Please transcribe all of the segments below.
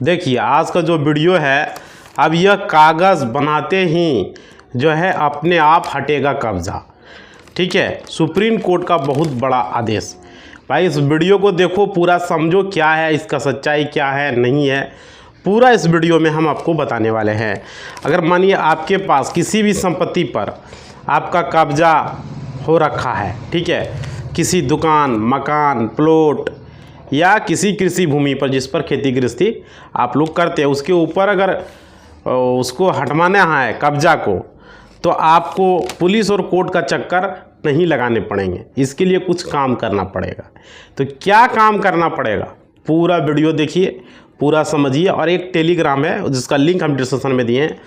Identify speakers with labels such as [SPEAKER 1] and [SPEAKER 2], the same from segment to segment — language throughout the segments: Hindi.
[SPEAKER 1] देखिए आज का जो वीडियो है, अब यह कागज़ बनाते ही जो है अपने आप हटेगा कब्ज़ा। ठीक है, सुप्रीम कोर्ट का बहुत बड़ा आदेश। भाई इस वीडियो को देखो, पूरा समझो क्या है इसका सच्चाई, क्या है नहीं है, पूरा इस वीडियो में हम आपको बताने वाले हैं। अगर मानिए आपके पास किसी भी संपत्ति पर आपका कब्ज़ा हो रखा है, ठीक है, किसी दुकान, मकान, प्लॉट या किसी कृषि भूमि पर जिस पर खेती गृहस्थी आप लोग करते हैं, उसके ऊपर अगर उसको हटवाना है कब्ज़ा को, तो आपको पुलिस और कोर्ट का चक्कर नहीं लगाने पड़ेंगे। इसके लिए कुछ काम करना पड़ेगा। तो क्या काम करना पड़ेगा, पूरा वीडियो देखिए, पूरा समझिए। और एक टेलीग्राम है जिसका लिंक हम डिस्क्रिप्शन में दिए हैं,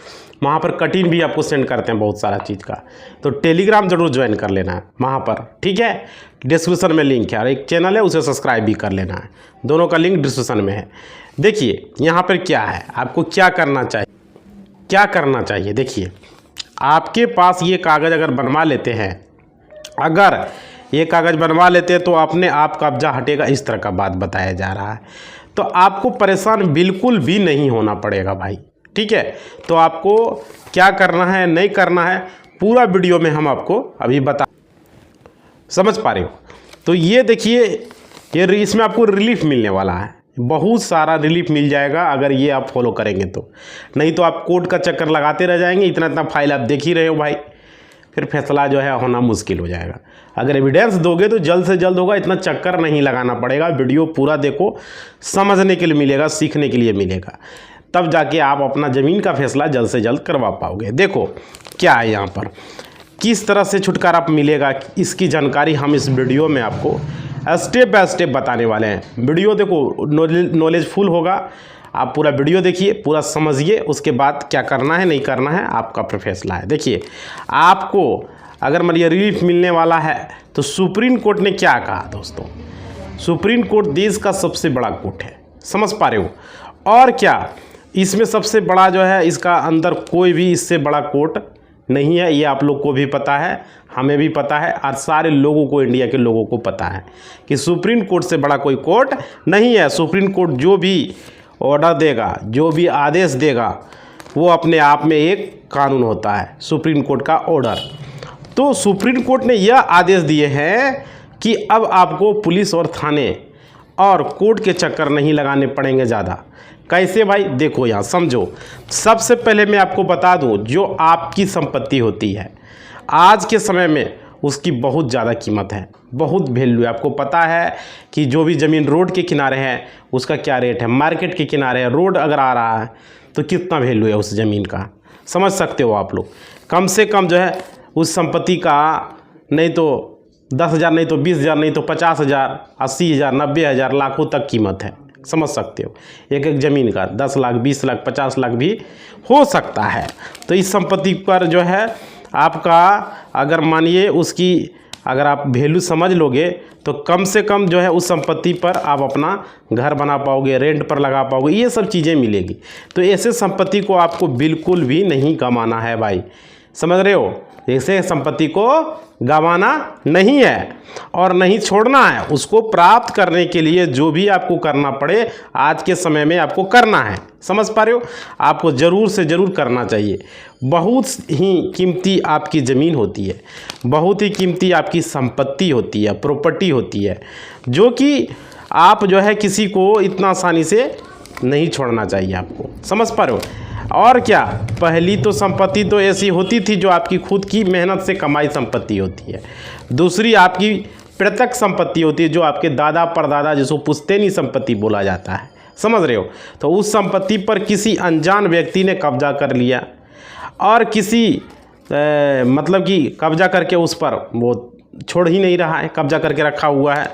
[SPEAKER 1] वहाँ पर कटिंग भी आपको सेंड करते हैं बहुत सारा चीज़ का, तो टेलीग्राम जरूर ज्वाइन कर लेना है वहाँ पर। ठीक है, डिस्क्रिप्शन में लिंक है, और एक चैनल है उसे सब्सक्राइब भी कर लेना है, दोनों का लिंक डिस्क्रिप्शन में है। देखिए यहाँ पर क्या है, आपको क्या करना चाहिए, क्या करना चाहिए। देखिए आपके पास ये कागज़ अगर बनवा लेते हैं, अगर ये कागज़ बनवा लेते हैं तो अपने आप कब्जा हटेगा, इस तरह का बात बताया जा रहा है। तो आपको परेशान बिल्कुल भी नहीं होना पड़ेगा भाई। ठीक है, तो आपको क्या करना है नहीं करना है पूरा वीडियो में हम आपको अभी बता, समझ पा रहे हो। तो ये देखिए, ये इसमें आपको रिलीफ मिलने वाला है, बहुत सारा रिलीफ मिल जाएगा अगर ये आप फॉलो करेंगे तो। नहीं तो आप कोर्ट का चक्कर लगाते रह जाएंगे, इतना इतना फाइल आप देख ही रहे हो भाई, फिर फैसला जो है होना मुश्किल हो जाएगा। अगर एविडेंस दोगे तो जल्द से जल्द होगा, इतना चक्कर नहीं लगाना पड़ेगा। वीडियो पूरा देखो, समझने के लिए मिलेगा, सीखने के लिए मिलेगा, तब जाके आप अपना ज़मीन का फैसला जल्द से जल्द करवा पाओगे। देखो क्या है यहाँ पर, किस तरह से छुटकारा मिलेगा, इसकी जानकारी हम इस वीडियो में आपको स्टेप बाय स्टेप बताने वाले हैं। वीडियो देखो नॉलेजफुल होगा, आप पूरा वीडियो देखिए, पूरा समझिए, उसके बाद क्या करना है नहीं करना है आपका फैसला है। देखिए आपको अगर मानिए रिलीफ मिलने वाला है, तो सुप्रीम कोर्ट ने क्या कहा दोस्तों, सुप्रीम कोर्ट देश का सबसे बड़ा कोर्ट है, समझ पा रहे हो। और क्या इसमें सबसे बड़ा जो है, इसका अंदर कोई भी इससे बड़ा कोर्ट नहीं है, ये आप लोग को भी पता है, हमें भी पता है, और सारे लोगों को, इंडिया के लोगों को पता है कि सुप्रीम कोर्ट से बड़ा कोई कोर्ट नहीं है। सुप्रीम कोर्ट जो भी ऑर्डर देगा, जो भी आदेश देगा, वो अपने आप में एक कानून होता है, सुप्रीम कोर्ट का ऑर्डर। तो सुप्रीम कोर्ट ने यह आदेश दिए हैं कि अब आपको पुलिस और थाने और कोर्ट के चक्कर नहीं लगाने पड़ेंगे ज़्यादा। कैसे भाई, देखो यहाँ समझो। सबसे पहले मैं आपको बता दूँ, जो आपकी संपत्ति होती है आज के समय में उसकी बहुत ज़्यादा कीमत है, बहुत वैल्यू है। आपको पता है कि जो भी ज़मीन रोड के किनारे है उसका क्या रेट है, मार्केट के किनारे है, रोड अगर आ रहा है तो कितना वैल्यू है उस ज़मीन का, समझ सकते हो आप लोग। कम से कम जो है उस संपत्ति का नहीं तो 10,000, नहीं तो 20,000, नहीं तो 50,000, 80,000, 90,000, लाखों तक कीमत है, समझ सकते हो। एक एक ज़मीन का 10 लाख, 20 लाख, 50 लाख भी हो सकता है। तो इस संपत्ति पर जो है आपका अगर मानिए उसकी अगर आप वैल्यू समझ लोगे, तो कम से कम जो है उस संपत्ति पर आप अपना घर बना पाओगे, रेंट पर लगा पाओगे, ये सब चीज़ें मिलेगी। तो ऐसे संपत्ति को आपको बिल्कुल भी नहीं गंवाना है भाई, समझ रहे हो। ऐसे संपत्ति को गंवाना नहीं है और नहीं छोड़ना है। उसको प्राप्त करने के लिए जो भी आपको करना पड़े आज के समय में आपको करना है, समझ पा रहे हो। आपको ज़रूर से ज़रूर करना चाहिए। बहुत ही कीमती आपकी ज़मीन होती है, बहुत ही कीमती आपकी संपत्ति होती है, प्रॉपर्टी होती है, जो कि आप जो है किसी को इतना आसानी से नहीं छोड़ना चाहिए आपको, समझ पा रहे हो। और क्या, पहली तो संपत्ति तो ऐसी होती थी जो आपकी खुद की मेहनत से कमाई संपत्ति होती है। दूसरी आपकी प्रत्यक्ष संपत्ति होती है, जो आपके दादा परदादा जिसको पुश्तैनी संपत्ति बोला जाता है, समझ रहे हो। तो उस संपत्ति पर किसी अनजान व्यक्ति ने कब्जा कर लिया और किसी मतलब कि कब्जा करके उस पर वो छोड़ ही नहीं रहा है, कब्जा करके रखा हुआ है,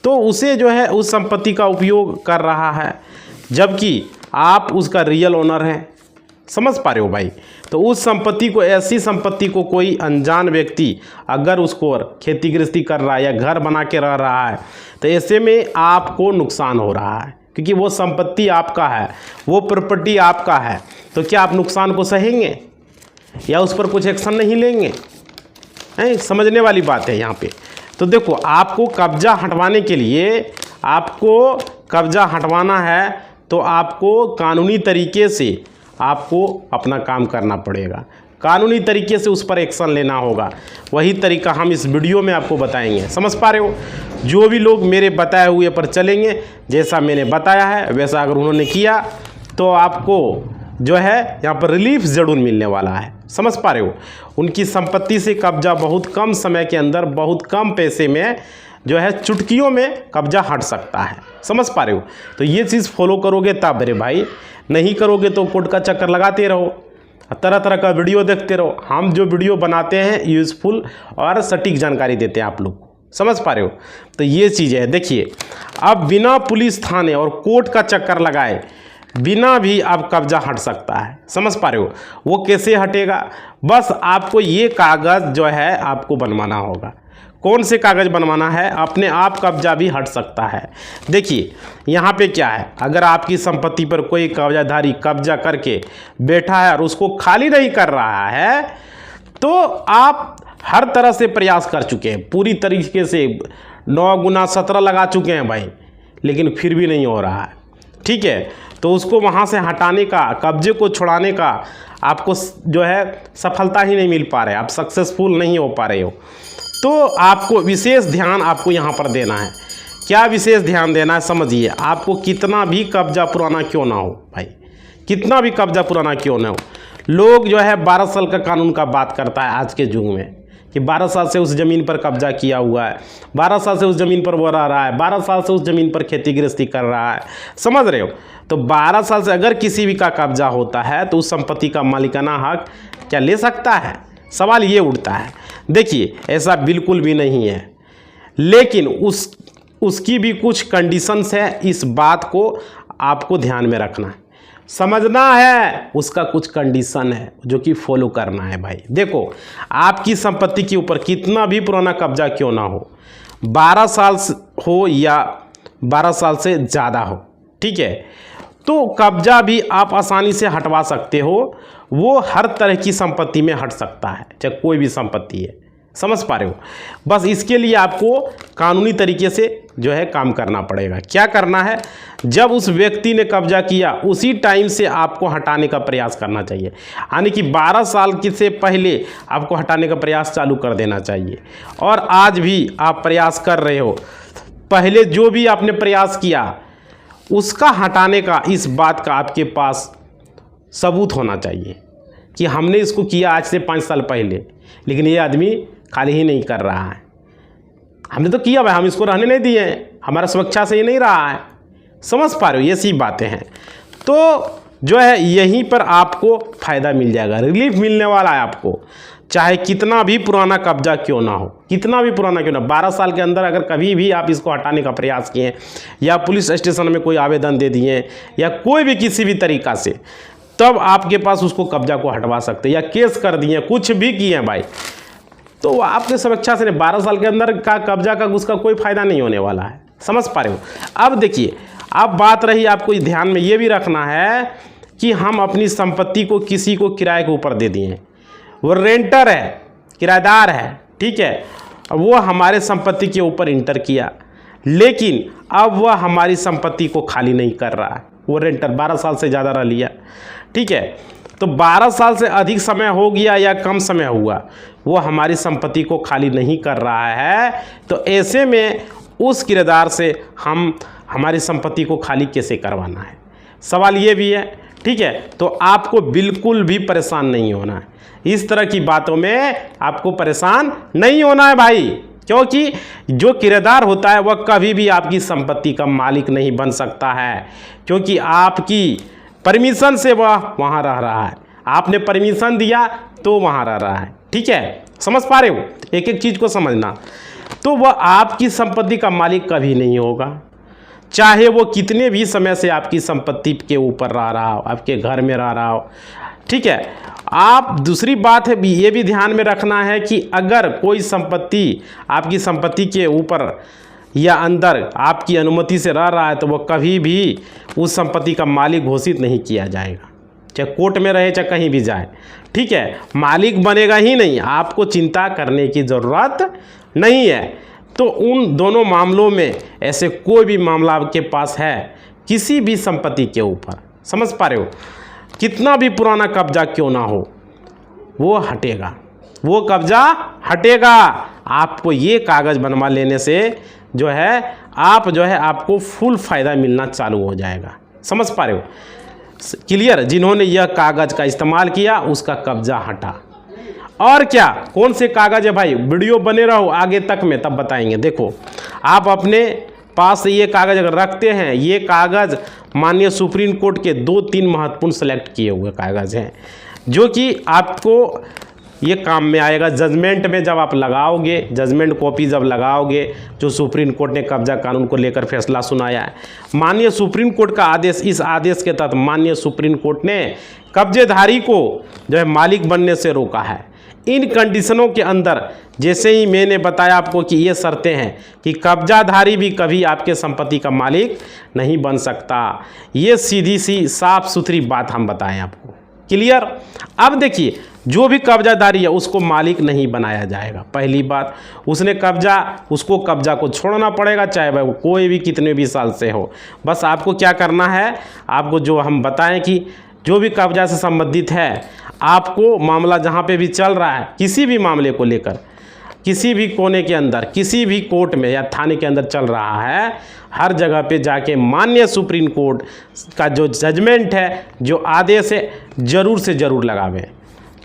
[SPEAKER 1] तो उसे जो है उस संपत्ति का उपयोग कर रहा है, जबकि आप उसका रियल ओनर हैं, समझ पा रहे हो भाई। तो उस संपत्ति को, ऐसी संपत्ति को कोई अनजान व्यक्ति अगर उसको खेती गृहस्थी कर रहा है या घर बना के रह रहा है, तो ऐसे में आपको नुकसान हो रहा है, क्योंकि वो संपत्ति आपका है, वो प्रॉपर्टी आपका है। तो क्या आप नुकसान को सहेंगे या उस पर कुछ एक्शन नहीं लेंगे? समझने वाली बात है यहाँ पे। तो देखो आपको कब्जा हटवाने के लिए, आपको कब्जा हटवाना है तो आपको कानूनी तरीके से आपको अपना काम करना पड़ेगा, कानूनी तरीके से उस पर एक्शन लेना होगा। वही तरीका हम इस वीडियो में आपको बताएंगे। समझ पा रहे हो? जो भी लोग मेरे बताए हुए पर चलेंगे, जैसा मैंने बताया है वैसा अगर उन्होंने किया तो आपको जो है यहाँ पर रिलीफ ज़रूर मिलने वाला है। समझ पा रहे हो? उनकी संपत्ति से कब्जा बहुत कम समय के अंदर, बहुत कम पैसे में जो है चुटकियों में कब्जा हट सकता है। समझ पा रहे हो? तो ये चीज़ फॉलो करोगे तब मेरे भाई, नहीं करोगे तो कोर्ट का चक्कर लगाते रहो, तरह तरह का वीडियो देखते रहो। हम जो वीडियो बनाते हैं यूज़फुल और सटीक जानकारी देते हैं आप लोग को। समझ पा रहे हो? तो ये चीज़ है। देखिए, अब बिना पुलिस थाने और कोर्ट का चक्कर लगाए बिना भी अब कब्जा हट सकता है। समझ पा रहे हो? वो कैसे हटेगा? बस आपको ये कागज़ जो है आपको बनवाना होगा। कौन से कागज़ बनवाना है? अपने आप कब्जा भी हट सकता है। देखिए यहाँ पे क्या है, अगर आपकी संपत्ति पर कोई कब्जाधारी कब्जा करके बैठा है और उसको खाली नहीं कर रहा है तो आप हर तरह से प्रयास कर चुके हैं, पूरी तरीके से 9 गुना 17 लगा चुके हैं भाई, लेकिन फिर भी नहीं हो रहा है। ठीक है, तो उसको वहाँ से हटाने का, कब्जे को छुड़ाने का आपको जो है सफलता ही नहीं मिल पा रहा है, आप सक्सेसफुल नहीं हो पा रहे हो। तो आपको विशेष ध्यान आपको यहाँ पर देना है। क्या विशेष ध्यान देना है? समझिए, आपको कितना भी कब्जा पुराना क्यों ना हो भाई, कितना भी कब्जा पुराना क्यों ना हो, लोग जो है 12 साल का कानून का बात करता है आज के युग में कि 12 साल से उस ज़मीन पर कब्जा किया हुआ है, 12 साल से उस ज़मीन पर वो रह रहा है, 12 साल से उस ज़मीन पर खेती गृहस्थी कर रहा है। समझ रहे हो? तो 12 साल से अगर किसी भी का कब्जा होता है तो उस संपत्ति का मालिकाना हक क्या ले सकता है? सवाल ये उठता है। देखिए, ऐसा बिल्कुल भी नहीं है, लेकिन उसकी भी कुछ कंडीशंस है। इस बात को आपको ध्यान में रखना है, समझना है। उसका कुछ कंडीशन है जो कि फॉलो करना है भाई। देखो, आपकी संपत्ति के ऊपर कितना भी पुराना कब्जा क्यों ना हो, 12 साल हो या 12 साल से ज़्यादा हो, ठीक है, तो कब्जा भी आप आसानी से हटवा सकते हो। वो हर तरह की संपत्ति में हट सकता है, चाहे कोई भी संपत्ति है। समझ पा रहे हो? बस इसके लिए आपको कानूनी तरीके से जो है काम करना पड़ेगा। क्या करना है? जब उस व्यक्ति ने कब्जा किया उसी टाइम से आपको हटाने का प्रयास करना चाहिए, यानी कि 12 साल से पहले आपको हटाने का प्रयास चालू कर देना चाहिए। और आज भी आप प्रयास कर रहे हो, पहले जो भी आपने प्रयास किया उसका हटाने का, इस बात का आपके पास सबूत होना चाहिए कि हमने इसको किया आज से 5 साल पहले, लेकिन ये आदमी खाली ही नहीं कर रहा है। हमने तो किया भाई, हम इसको रहने नहीं दिए, हमारा सुरक्षा से ये नहीं रहा है। समझ पा रहे हो? ये सी बातें हैं। तो जो है यहीं पर आपको फ़ायदा मिल जाएगा, रिलीफ मिलने वाला है आपको, चाहे कितना भी पुराना कब्जा क्यों ना हो, कितना भी पुराना क्यों ना। 12 साल के अंदर अगर कभी भी आप इसको हटाने का प्रयास किए या पुलिस स्टेशन में कोई आवेदन दे दिए या कोई भी किसी भी तरीक़ा से, तब आपके पास उसको कब्जा को हटवा सकते हैं, या केस कर दिए, कुछ भी किए हैं भाई, तो आपके सुरक्षा से 12 साल के अंदर का कब्जा का उसका कोई फ़ायदा नहीं होने वाला है। समझ पा रहे हो? अब देखिए, अब बात रही, आपको ध्यान में ये भी रखना है कि हम अपनी संपत्ति को किसी को किराए के ऊपर दे दिए, वो रेंटर है, किराएदार है, ठीक है, वो हमारे संपत्ति के ऊपर इंटर किया, लेकिन अब वह हमारी संपत्ति को खाली नहीं कर रहा है। वो रेंटर 12 साल से ज़्यादा रह लिया, ठीक है, तो 12 साल से अधिक समय हो गया या कम समय हुआ, वो हमारी संपत्ति को खाली नहीं कर रहा है। तो ऐसे में उस किराएदार से हम हमारी संपत्ति को खाली कैसे करवाना है, सवाल ये भी है, ठीक है। तो आपको बिल्कुल भी परेशान नहीं होना है, इस तरह की बातों में आपको परेशान नहीं होना है भाई, क्योंकि जो किराएदार होता है वह कभी भी आपकी संपत्ति का मालिक नहीं बन सकता है, क्योंकि आपकी परमिशन से वह वहाँ रह रहा है, आपने परमिशन दिया तो वहाँ रह रहा है, ठीक है। समझ पा रहे हो? एक एक चीज़ को समझना। तो वह आपकी संपत्ति का मालिक कभी नहीं होगा, चाहे वो कितने भी समय से आपकी संपत्ति के ऊपर रह रहा हो, आपके घर में रह रहा हो, ठीक है। आप दूसरी बात है ये भी ध्यान में रखना है कि अगर कोई संपत्ति आपकी संपत्ति के ऊपर या अंदर आपकी अनुमति से रह रहा है तो वह कभी भी उस संपत्ति का मालिक घोषित नहीं किया जाएगा, चाहे कोर्ट में रहे चाहे कहीं भी जाए, ठीक है। मालिक बनेगा ही नहीं, आपको चिंता करने की ज़रूरत नहीं है। तो उन दोनों मामलों में ऐसे कोई भी मामला आपके पास है किसी भी संपत्ति के ऊपर, समझ पा रहे हो, कितना भी पुराना कब्जा क्यों ना हो, वो हटेगा, वो कब्जा हटेगा। आपको ये कागज़ बनवा लेने से जो है आपको फुल फ़ायदा मिलना चालू हो जाएगा। समझ पा रहे हो, क्लियर। जिन्होंने यह कागज़ का इस्तेमाल किया उसका कब्जा हटा। और क्या, कौन से कागज़ है भाई, वीडियो बने रहो आगे तक में, तब बताएंगे। देखो, आप अपने पास ये कागज़ अगर रखते हैं, ये कागज़ माननीय सुप्रीम कोर्ट के 2-3 महत्वपूर्ण सेलेक्ट किए हुए कागज़ हैं, जो कि आपको ये काम में आएगा जजमेंट में। जब आप लगाओगे, जजमेंट कॉपी जब लगाओगे, जो सुप्रीम कोर्ट ने कब्जा कानून को लेकर फैसला सुनाया है, माननीय सुप्रीम कोर्ट का आदेश, इस आदेश के तहत माननीय सुप्रीम कोर्ट ने कब्जेधारी को जो है मालिक बनने से रोका है। इन कंडीशनों के अंदर, जैसे ही मैंने बताया आपको कि ये शर्तें हैं कि कब्जाधारी भी कभी आपके संपत्ति का मालिक नहीं बन सकता। ये सीधी सी साफ सुथरी बात हम बताएं आपको, क्लियर। अब देखिए, जो भी कब्जाधारी है उसको मालिक नहीं बनाया जाएगा। पहली बात, उसको कब्जा को छोड़ना पड़ेगा, चाहे वह कोई भी कितने भी साल से हो। बस आपको क्या करना है, आपको जो हम बताएं कि जो भी कब्जा से संबंधित है, आपको मामला जहाँ पे भी चल रहा है, किसी भी मामले को लेकर, किसी भी कोने के अंदर, किसी भी कोर्ट में या थाने के अंदर चल रहा है, हर जगह पे जाके माननीय सुप्रीम कोर्ट का जो जजमेंट है, जो आदेश है, ज़रूर से ज़रूर लगावें।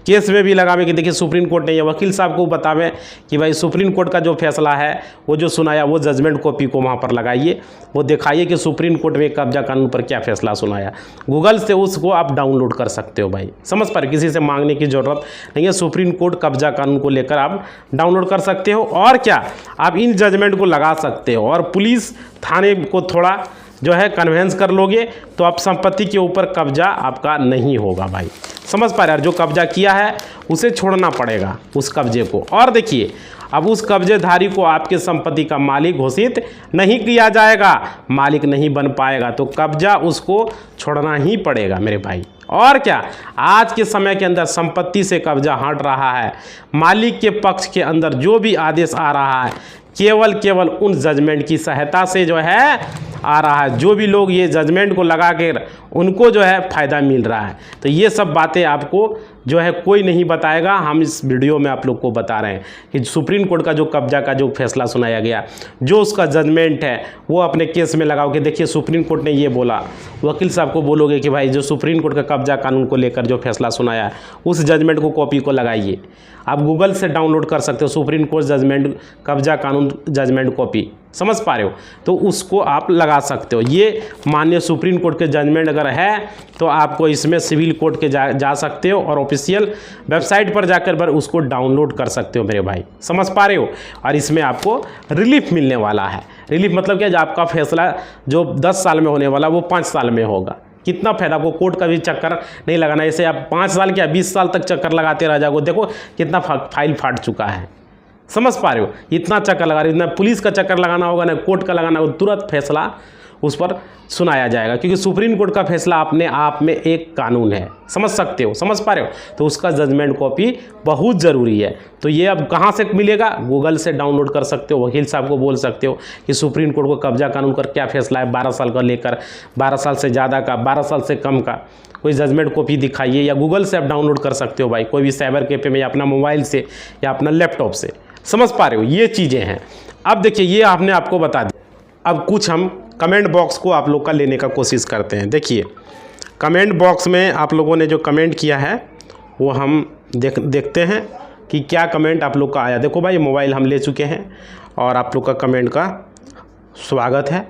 [SPEAKER 1] केस में भी लगावे कि देखिए सुप्रीम कोर्ट ने, या वकील साहब को बतावें कि भाई सुप्रीम कोर्ट का जो फैसला है, वो जो सुनाया, वो जजमेंट कॉपी को वहाँ पर लगाइए, वो दिखाइए कि सुप्रीम कोर्ट में कब्जा कानून पर क्या फैसला सुनाया। गूगल से उसको आप डाउनलोड कर सकते हो भाई, समझ पा रहे, किसी से मांगने की ज़रूरत नहीं है। सुप्रीम कोर्ट कब्जा कानून को लेकर आप डाउनलोड कर सकते हो। और क्या, आप इन जजमेंट को लगा सकते हो और पुलिस थाने को थोड़ा जो है कन्वेंस कर लोगे, तो आप संपत्ति के ऊपर कब्जा आपका नहीं होगा भाई। समझ पा रहे हैं, जो कब्जा किया है उसे छोड़ना पड़ेगा, उस कब्जे को। और देखिए, अब उस कब्जेधारी को आपके संपत्ति का मालिक घोषित नहीं किया जाएगा, मालिक नहीं बन पाएगा, तो कब्जा उसको छोड़ना ही पड़ेगा मेरे भाई। और क्या, आज के समय के अंदर संपत्ति से कब्जा हट रहा है, मालिक के पक्ष के अंदर जो भी आदेश आ रहा है, केवल उन जजमेंट की सहायता से जो है आ रहा है। जो भी लोग ये जजमेंट को लगा कर, उनको जो है फ़ायदा मिल रहा है। तो ये सब बातें आपको जो है कोई नहीं बताएगा, हम इस वीडियो में आप लोग को बता रहे हैं कि सुप्रीम कोर्ट का जो कब्जा का जो फैसला सुनाया गया, जो उसका जजमेंट है, वो अपने केस में लगाओ कि देखिए सुप्रीम कोर्ट ने ये बोला। वकील साहब को बोलोगे कि भाई जो सुप्रीम कोर्ट का कब्जा कानून को लेकर जो फैसला सुनाया है, उस जजमेंट को कॉपी को लगाइए। आप गूगल से डाउनलोड कर सकते हो, सुप्रीम कोर्ट जजमेंट कब्जा कानून जजमेंट कॉपी, समझ पा रहे हो, तो उसको आप लगा सकते हो। ये माननीय सुप्रीम कोर्ट के जजमेंट अगर है तो आपको इसमें सिविल कोर्ट के जा सकते हो और ऑफिशियल वेबसाइट पर जाकर उसको डाउनलोड कर सकते हो मेरे भाई, समझ पा रहे हो। और इसमें आपको रिलीफ मिलने वाला है। रिलीफ मतलब क्या, आपका फैसला जो 10 साल में होने वाला वो 5 साल में होगा। कितना फायदा, आपको कोर्ट का भी चक्कर नहीं लगाना। ऐसे आप 5 साल क्या 20 साल तक चक्कर लगाते रह जाओगे। देखो कितना फाइल फाट चुका है, समझ पा रहे हो। इतना चक्कर लगा रहे हो, ना पुलिस का चक्कर लगाना होगा, ना कोर्ट का लगाना होगा, तुरंत फैसला उस पर सुनाया जाएगा, क्योंकि सुप्रीम कोर्ट का फैसला अपने आप में एक कानून है, समझ सकते हो, समझ पा रहे हो। तो उसका जजमेंट कॉपी बहुत ज़रूरी है। तो ये अब कहाँ से मिलेगा, गूगल से डाउनलोड कर सकते हो। वकील साहब को बोल सकते हो कि सुप्रीम कोर्ट को कब्जा कानून पर क्या फैसला है, 12 साल का लेकर 12 साल से ज़्यादा का, 12 साल से कम का कोई जजमेंट कॉपी दिखाइए, या गूगल से आप डाउनलोड कर सकते हो भाई, कोई भी साइबर कैफे में, या अपना मोबाइल से या अपना लैपटॉप से, समझ पा रहे हो। ये चीज़ें हैं। अब देखिए, ये आपने आपको बता दिया। अब कुछ हम कमेंट बॉक्स को आप लोग का लेने का कोशिश करते हैं। देखिए, कमेंट बॉक्स में आप लोगों ने जो कमेंट किया है वो हम देखते हैं कि क्या कमेंट आप लोग का आया। देखो भाई, मोबाइल हम ले चुके हैं और आप लोग का कमेंट का स्वागत है।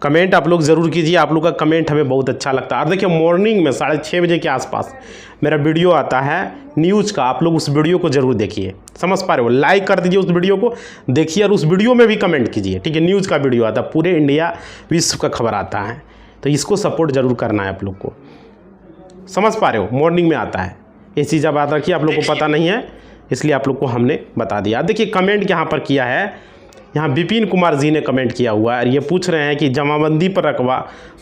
[SPEAKER 1] कमेंट आप लोग ज़रूर कीजिए, आप लोग का कमेंट हमें बहुत अच्छा लगता है। और देखिए, मॉर्निंग में 6:30 बजे के आसपास मेरा वीडियो आता है न्यूज़ का, आप लोग उस वीडियो को ज़रूर देखिए, समझ पा रहे हो। लाइक कर दीजिए, उस वीडियो को देखिए और उस वीडियो में भी कमेंट कीजिए, ठीक है। न्यूज़ का वीडियो आता है, पूरे इंडिया विश्व का खबर आता है, तो इसको सपोर्ट ज़रूर करना है आप लोग को, समझ पा रहे हो। मॉर्निंग में आता है, ये चीज़ आप याद रखिए, आप लोग को पता नहीं है इसलिए आप लोग को हमने बता दिया। देखिए, कमेंट यहाँ पर किया है, यहाँ विपिन कुमार जी ने कमेंट किया हुआ है और ये पूछ रहे हैं कि जमाबंदी पर रकबा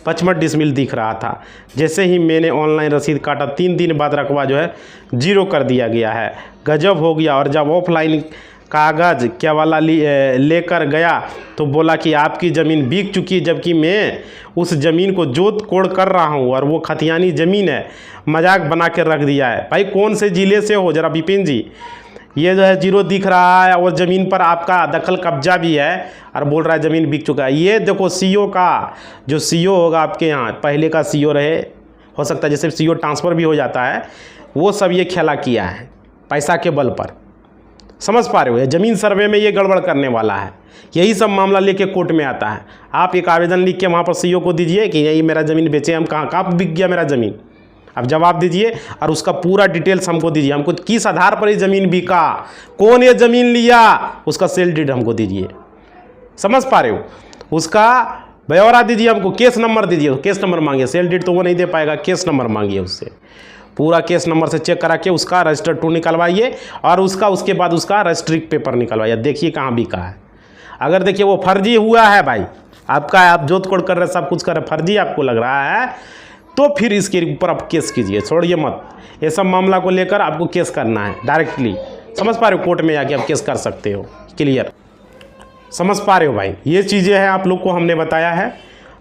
[SPEAKER 1] 55 डिसमिल दिख रहा था, जैसे ही मैंने ऑनलाइन रसीद काटा 3 दिन बाद रकबा जो है 0 कर दिया गया है, गजब हो गया। और जब ऑफलाइन कागज़ क्या वाला लेकर गया तो बोला कि आपकी ज़मीन बिक चुकी है, जबकि मैं उस ज़मीन को जोत कोड़ कर रहा हूँ और वो खतियानी ज़मीन है, मजाक बना के रख दिया है। भाई कौन से ज़िले से हो जरा विपिन जी? ये जो है जीरो दिख रहा है और ज़मीन पर आपका दखल कब्जा भी है और बोल रहा है ज़मीन बिक चुका है। ये देखो सीओ का, जो सीओ होगा आपके यहाँ, पहले का सीओ रहे, हो सकता है जैसे सीओ ट्रांसफ़र भी हो जाता है, वो सब ये खेला किया है पैसा के बल पर। समझ पा रहे हो? ज़मीन सर्वे में ये गड़बड़ करने वाला है, यही सब मामला लेके कोर्ट में आता है। आप एक आवेदन लिख के वहाँ पर सीओ को दीजिए कि ये मेरा ज़मीन बेचे, हम कहाँ बिक गया मेरा ज़मीन, अब जवाब दीजिए और उसका पूरा डिटेल्स हमको दीजिए। हमको किस आधार पर ये ज़मीन बिका, कौन ये ज़मीन लिया, उसका सेल डीड हमको दीजिए। समझ पा रहे हो? उसका ब्यौरा दीजिए हमको, केस नंबर दीजिए। केस नंबर मांगिए, सेल डीड तो वो नहीं दे पाएगा, केस नंबर मांगिए उससे, पूरा केस नंबर से चेक करा के उसका रजिस्टर 2 निकलवाइए और उसके बाद उसका रजिस्ट्री पेपर निकलवाइए। देखिए कहाँ बिका है। अगर देखिए वो फर्जी हुआ है भाई आपका, आप जोत कोड़ कर रहे, सब कुछ कर रहे, फर्जी आपको लग रहा है, तो फिर इसके ऊपर आप केस कीजिए, छोड़िए मत। ये सब मामला को लेकर आपको केस करना है डायरेक्टली। समझ पा रहे हो? कोर्ट में जाके आप केस कर सकते हो। क्लियर? समझ पा रहे हो भाई? ये चीज़ें हैं आप लोग को हमने बताया है।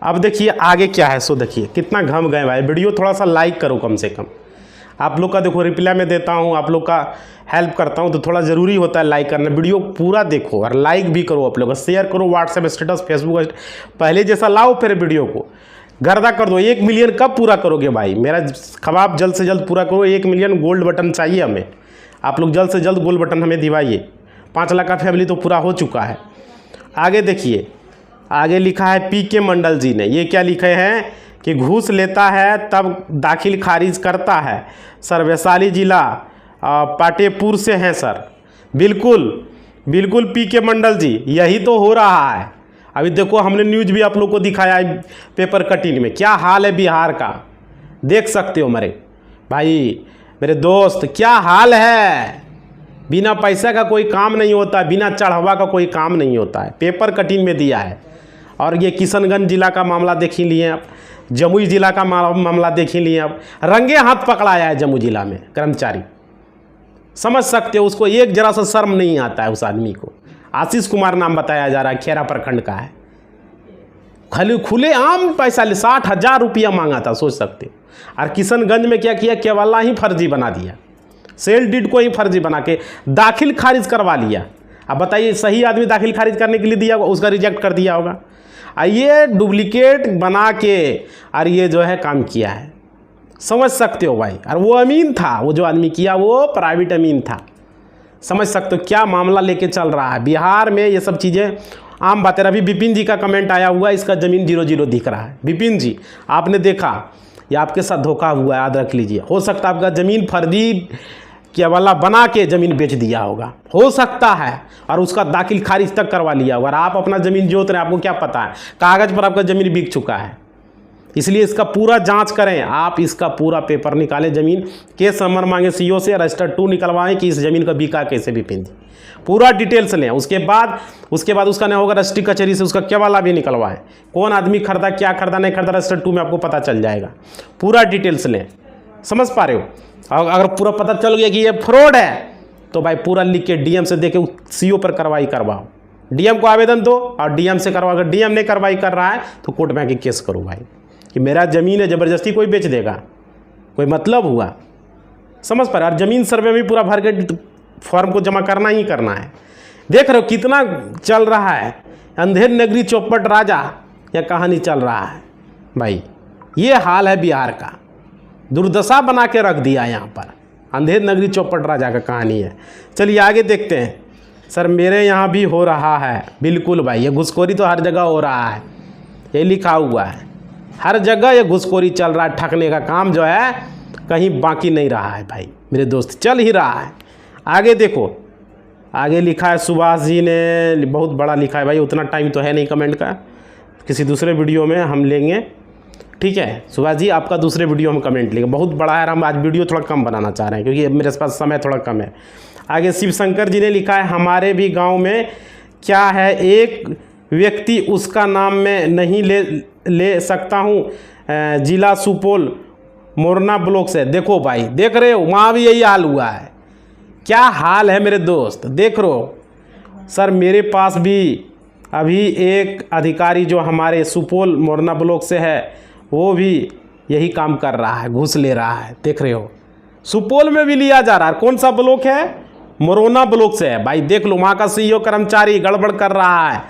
[SPEAKER 1] अब देखिए आगे क्या है। सो देखिए कितना घम गए भाई। वीडियो थोड़ा सा लाइक करो कम से कम। आप लोग का देखो रिप्लाई में देता हूँ, आप लोग का हेल्प करता हूँ, तो थोड़ा ज़रूरी होता है लाइक करना। वीडियो पूरा देखो और लाइक भी करो, आप लोग शेयर करो, व्हाट्सएप स्टेटस, फेसबुक, पहले जैसा लाओ फिर वीडियो को गर्दा कर दो। 1 मिलियन कब पूरा करोगे भाई? मेरा ख्वाब जल्द से जल्द पूरा करो। 1 मिलियन गोल्ड बटन चाहिए हमें। आप लोग जल्द से जल्द गोल्ड बटन हमें दिवाइए। 5 लाख का फैमिली तो पूरा हो चुका है। आगे देखिए, आगे लिखा है पीके मंडल जी ने। ये क्या लिखे हैं कि घूस लेता है तब दाखिल खारिज करता है। सर वैशाली जिला पाटेपुर से हैं सर। बिल्कुल बिल्कुल पीके मंडल जी, यही तो हो रहा है। अभी देखो हमने न्यूज़ भी आप लोग को दिखाया है पेपर कटिंग में, क्या हाल है बिहार का, देख सकते हो मेरे भाई, मेरे दोस्त, क्या हाल है। बिना पैसा का कोई काम नहीं होता, बिना चढ़ावा का कोई काम नहीं होता है। पेपर कटिंग में दिया है। और ये किशनगंज जिला का मामला देख ही लिए आप, जमुई जिला का मामला देख ही लिए आप। रंगे हाथ पकड़ाया है जमुई जिला में कर्मचारी। समझ सकते हो? उसको एक जरा सा शर्म नहीं आता है उस आदमी को। आशीष कुमार नाम बताया जा रहा है, खेरा प्रखंड का है। खाली खुले आम पैसा 60,000 रुपया मांगा था, सोच सकते हो। और किशनगंज में क्या किया, केवला ही फर्जी बना दिया, सेल डीड को ही फर्जी बना के दाखिल खारिज करवा लिया। अब बताइए, सही आदमी दाखिल खारिज करने के लिए दिया होगा, उसका रिजेक्ट कर दिया होगा। ये डुप्लीकेट बना के और ये जो है काम किया है। समझ सकते हो भाई? और वो अमीन था, वो जो आदमी किया वो प्राइवेट अमीन था। समझ सकते हो क्या मामला लेके चल रहा है बिहार में। ये सब चीज़ें आम बातें। अभी विपिन जी का कमेंट आया हुआ है, इसका ज़मीन 0-0 दिख रहा है। विपिन जी आपने देखा, ये आपके साथ धोखा हुआ है, याद रख लीजिए। हो सकता है आपका ज़मीन फर्जी क्या वाला बना के ज़मीन बेच दिया होगा, हो सकता है, और उसका दाखिल खारिज तक करवा लिया होगा। और आप अपना ज़मीन जोत रहे हैं, आपको क्या पता है कागज़ पर आपका ज़मीन बिक चुका है। इसलिए इसका पूरा जांच करें आप, इसका पूरा पेपर निकालें। ज़मीन केस नंबर मांगे सीओ से, रजिस्टर 2 निकलवाएं कि इस ज़मीन का बिका कैसे विपिन जी, पूरा डिटेल्स लें। उसके बाद उसका नहीं होगा रजिस्ट्री कचहरी से उसका क्या वाला भी निकलवाएं, कौन आदमी खरीदा, क्या खरीदा, नहीं खरीदा, रजिस्टर 2 में आपको पता चल जाएगा। पूरा डिटेल्स लें। समझ पा रहे हो? अगर पूरा पता चल गया कि ये फ्रॉड है तो भाई पूरा लिख के डीएम से दे के सीओ पर कार्रवाई करवाओ। डीएम को आवेदन दो और डीएम से करवा। अगर डीएम नहीं कार्रवाई कर रहा है तो कोर्ट में आके केस करो भाई कि मेरा ज़मीन है, ज़बरदस्ती कोई बेच देगा, कोई मतलब हुआ। समझ पा रहे? और ज़मीन सर्वे में पूरा भर के फॉर्म को जमा करना ही करना है। देख रहे हो कितना चल रहा है, अंधेर नगरी चौपट राजा या कहानी चल रहा है भाई। ये हाल है बिहार का, दुर्दशा बना के रख दिया यहाँ पर। अंधेर नगरी चौपट राजा का कहानी है। चलिए आगे देखते हैं। सर मेरे यहाँ भी हो रहा है। बिल्कुल भाई, ये घुसखोरी तो हर जगह हो रहा है, ये लिखा हुआ है, हर जगह ये घुसखोरी चल रहा है। ठगने का काम जो है कहीं बाकी नहीं रहा है भाई मेरे दोस्त, चल ही रहा है। आगे देखो, आगे लिखा है सुभाष जी ने, बहुत बड़ा लिखा है भाई, उतना टाइम तो है नहीं कमेंट का, किसी दूसरे वीडियो में हम लेंगे। ठीक है सुभाष जी, आपका दूसरे वीडियो हम कमेंट लेंगे, बहुत बड़ा है। हम आज वीडियो थोड़ा कम बनाना चाह रहे हैं क्योंकि मेरे पास समय थोड़ा कम है। आगे शिव शंकर जी ने लिखा है हमारे भी गांव में क्या है, एक व्यक्ति उसका नाम मैं नहीं ले सकता हूं, जिला सुपौल मोरना ब्लॉक से। देखो भाई, देख रहे हो वहाँ भी यही हाल हुआ है। क्या हाल है मेरे दोस्त, देख रहे हो सर मेरे पास भी अभी एक अधिकारी जो हमारे सुपौल मोरना ब्लॉक से है वो भी यही काम कर रहा है, घूस ले रहा है। देख रहे हो, सुपौल में भी लिया जा रहा है। कौन सा ब्लॉक है? मोरना ब्लॉक से है भाई। देख लो, वहाँ का सीईओ कर्मचारी गड़बड़ कर रहा है।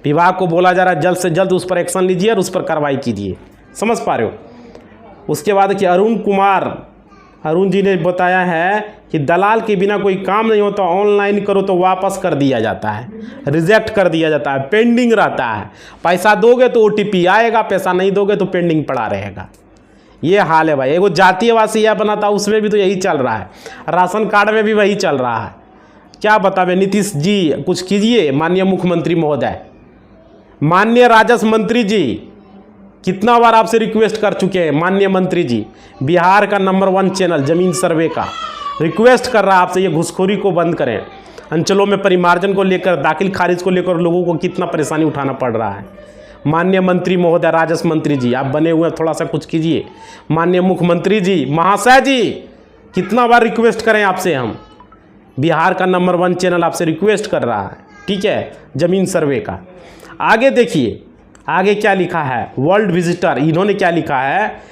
[SPEAKER 1] विभाग को बोला जा रहा है जल्द से जल्द उस पर एक्शन लीजिए और उस पर कार्रवाई कीजिए। समझ पा रहे हो? उसके बाद कि अरुण जी ने बताया है कि दलाल के बिना कोई काम नहीं होता, ऑनलाइन करो तो वापस कर दिया जाता है, रिजेक्ट कर दिया जाता है, पेंडिंग रहता है। पैसा दोगे तो OTP आएगा, पैसा नहीं दोगे तो पेंडिंग पड़ा रहेगा। ये हाल है भाई। एगो जातीयवासी या बना था, उसमें भी तो यही चल रहा है, राशन कार्ड में भी वही चल रहा है। क्या बतावे नीतीश जी, कुछ कीजिए। माननीय मुख्यमंत्री महोदय, माननीय राजस्व मंत्री जी, कितना बार आपसे रिक्वेस्ट कर चुके हैं माननीय मंत्री जी। बिहार का नंबर 1 चैनल जमीन सर्वे का रिक्वेस्ट कर रहा है आपसे, ये घुसखोरी को बंद करें। अंचलों में परिमार्जन को लेकर, दाखिल खारिज को लेकर लोगों को कितना परेशानी उठाना पड़ रहा है। माननीय मंत्री महोदय, राजस्व मंत्री जी, आप बने हुए थोड़ा सा कुछ कीजिए। माननीय मुख्यमंत्री जी, महाशय जी, कितना बार रिक्वेस्ट करें आपसे हम। बिहार का नंबर 1 चैनल आपसे रिक्वेस्ट कर रहा है, ठीक है, जमीन सर्वे का। आगे देखिए, आगे क्या लिखा है। वर्ल्ड विजिटर, इन्होंने क्या लिखा है?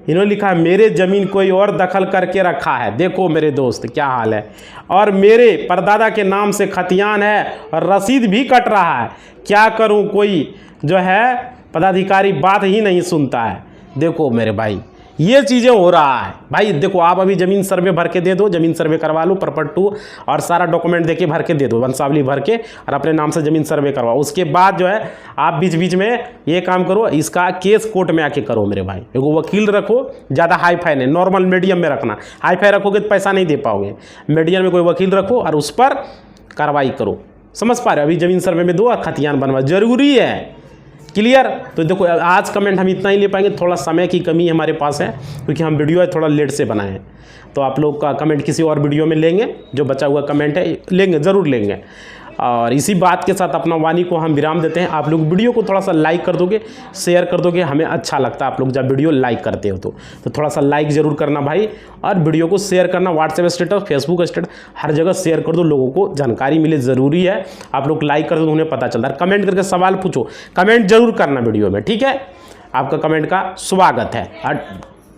[SPEAKER 1] इन्होंने लिखा है मेरे ज़मीन कोई और दखल करके रखा है। देखो मेरे दोस्त क्या हाल है। और मेरे परदादा के नाम से खतियान है और रसीद भी कट रहा है। क्या करूं, कोई जो है पदाधिकारी बात ही नहीं सुनता है। देखो मेरे भाई, ये चीज़ें हो रहा है भाई। देखो, आप अभी ज़मीन सर्वे भर के दे दो, ज़मीन सर्वे करवा लो, प्रॉपर 2 और सारा डॉक्यूमेंट देके भर के दे दो, वंशावली भर के, और अपने नाम से ज़मीन सर्वे करवाओ। उसके बाद जो है आप बीच बीच में ये काम करो, इसका केस कोर्ट में आके करो मेरे भाई। एगो वकील रखो, ज़्यादा हाई फाई नहीं, नॉर्मल मीडियम में रखना। हाई फाई रखोगे तो पैसा नहीं दे पाओगे। मीडियम में कोई वकील रखो और उस पर कार्रवाई करो। समझ पा रहे हो? अभी ज़मीन सर्वे में दो और खतियान बनवा जरूरी है। क्लियर? तो देखो, आज कमेंट हम इतना ही ले पाएंगे, थोड़ा समय की कमी हमारे पास है क्योंकि हम वीडियो थोड़ा लेट से बनाए हैं। तो आप लोग का कमेंट किसी और वीडियो में लेंगे, जो बचा हुआ कमेंट है लेंगे, ज़रूर लेंगे। और इसी बात के साथ अपना वाणी को हम विराम देते हैं। आप लोग वीडियो को थोड़ा सा लाइक कर दोगे, शेयर कर दोगे, हमें अच्छा लगता है आप लोग जब वीडियो लाइक करते हो। तो थोड़ा सा लाइक ज़रूर करना भाई, और वीडियो को शेयर करना। व्हाट्सएप स्टेटस, फेसबुक स्टेटस, हर जगह शेयर कर दो, लोगों को जानकारी मिले, ज़रूरी है। आप लोग लाइक कर दो तो उन्हें पता चलता है। कमेंट करके सवाल पूछो, कमेंट जरूर करना वीडियो में, ठीक है? आपका कमेंट का स्वागत है। और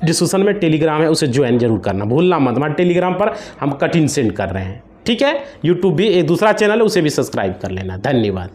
[SPEAKER 1] डिस्क्रिप्शन में टेलीग्राम है, उसे ज्वाइन जरूर करना, भूलना मत। हमारे टेलीग्राम पर हम कटिंग सेंड कर रहे हैं, ठीक है? यूट्यूब भी एक दूसरा चैनल है, उसे भी सब्सक्राइब कर लेना। धन्यवाद।